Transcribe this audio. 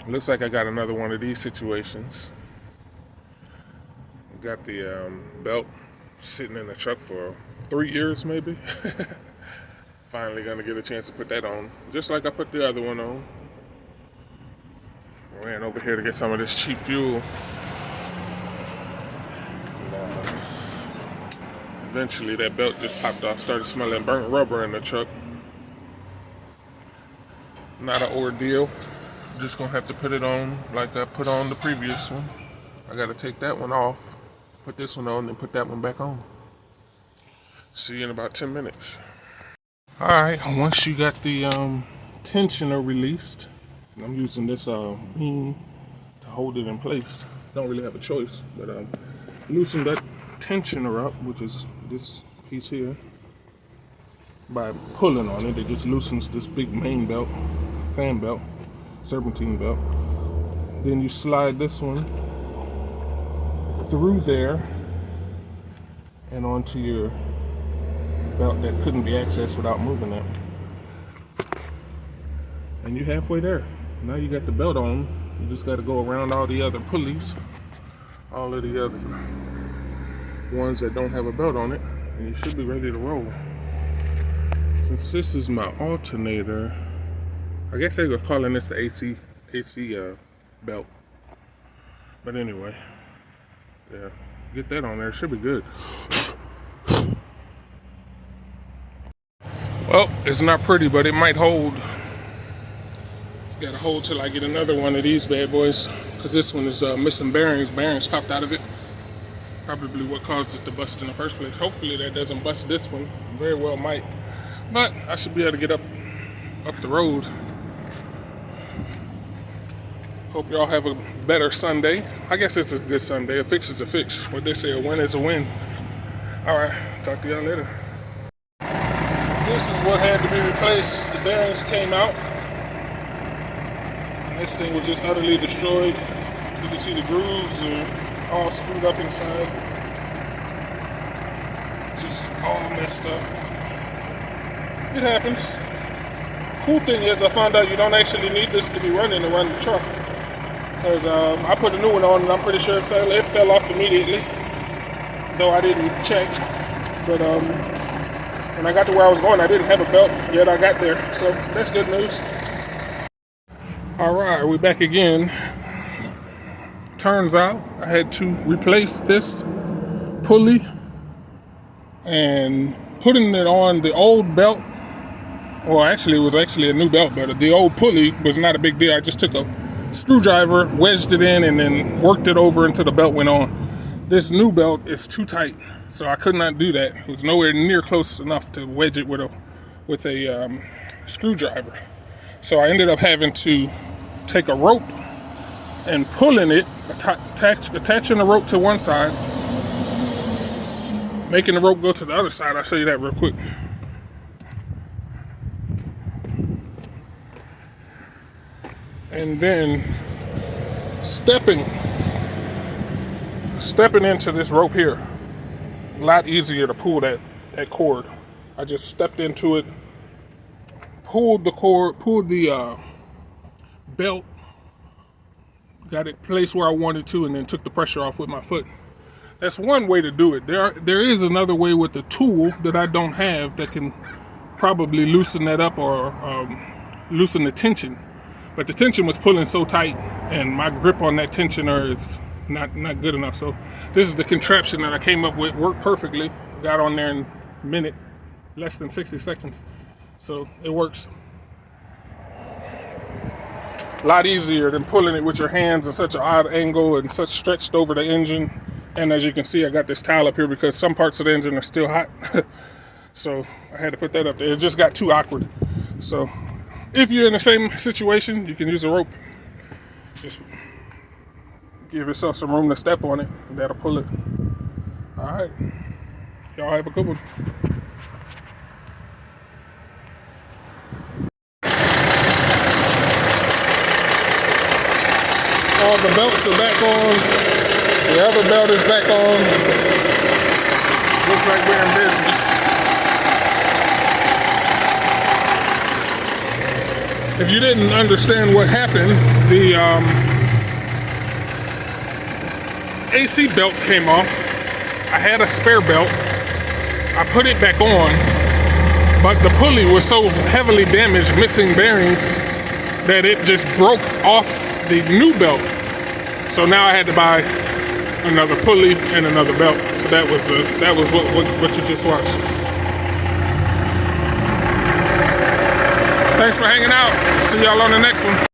Looks like I got another one of these situations. Got the belt sitting in the truck for 3 years maybe. Finally gonna get a chance to put that on, just like I put the other one on. Ran over here to get some of this cheap fuel. Eventually that belt just popped off, started smelling burnt rubber in the truck. Not an ordeal. Just gonna have to put it on like I put on the previous one. I gotta take that one off, put this one on, and put that one back on. See you in about 10 minutes. Alright, once you got the tensioner released, I'm using this beam to hold it in place. Don't really have a choice, but loosen that tensioner up, which is this piece here. By pulling on it, it just loosens this big main belt, fan belt, serpentine belt. Then you slide this one through there and onto your belt that couldn't be accessed without moving it. And you're halfway there. Now you got the belt on. You just got to go around all the other pulleys, all of the other ones that don't have a belt on it, and you should be ready to roll. Since this is my alternator, I guess they were calling this the AC belt. But anyway, yeah, get that on there. It should be good. Well, it's not pretty, but it might hold. Got to hold till I get another one of these bad boys, because this one is missing bearings. Bearings popped out of it. Probably what caused it to bust in the first place. Hopefully that doesn't bust this one. Very well might. But I should be able to get up the road. Hope y'all have a better Sunday. I guess it's a good Sunday. A fix is a fix. What they say, a win is a win. Alright, talk to y'all later. This is what had to be replaced. The bearings came out. And this thing was just utterly destroyed. You can see the grooves are all screwed up inside. Just all messed up. It happens. Cool thing is I found out you don't actually need this to be running to run the truck. Because I put a new one on and I'm pretty sure it fell off immediately. Though I didn't check. But when I got to where I was going, I didn't have a belt, yet I got there. So that's good news. Alright, we're back again. Turns out I had to replace this pulley, and putting it on the old belt, well actually it was actually a new belt, but the old pulley was not a big deal. I just took a screwdriver, wedged it in, and then worked it over until the belt went on. This new belt is too tight, so I could not do that. It was nowhere near close enough to wedge it with a screwdriver. So I ended up having to take a rope and pulling it, attaching the rope to one side, making the rope go to the other side. I'll show you that real quick. And then stepping into this rope here. A lot easier to pull that cord. I just stepped into it, pulled the cord, pulled the belt, got it placed where I wanted to, and then took the pressure off with my foot. That's one way to do it. There is another way with the tool that I don't have that can probably loosen that up or loosen the tension. But the tension was pulling so tight, and my grip on that tensioner is not good enough. So this is the contraption that I came up with. Worked perfectly. Got on there in a minute, less than 60 seconds. So it works. A lot easier than pulling it with your hands in such an odd angle and such stretched over the engine. And as you can see, I got this towel up here because some parts of the engine are still hot. So I had to put that up there. It just got too awkward. So if you're in the same situation, you can use a rope. Just give yourself some room to step on it, and that'll pull it. All right. Y'all have a good one. All the belts are back on. The other belt is back on. Looks like we're in business. If you didn't understand what happened, the AC belt came off. I had a spare belt. I put it back on, but the pulley was so heavily damaged, missing bearings, that it just broke off the new belt. So now I had to buy another pulley and another belt. So that was what you just watched. Thanks for hanging out. See y'all on the next one.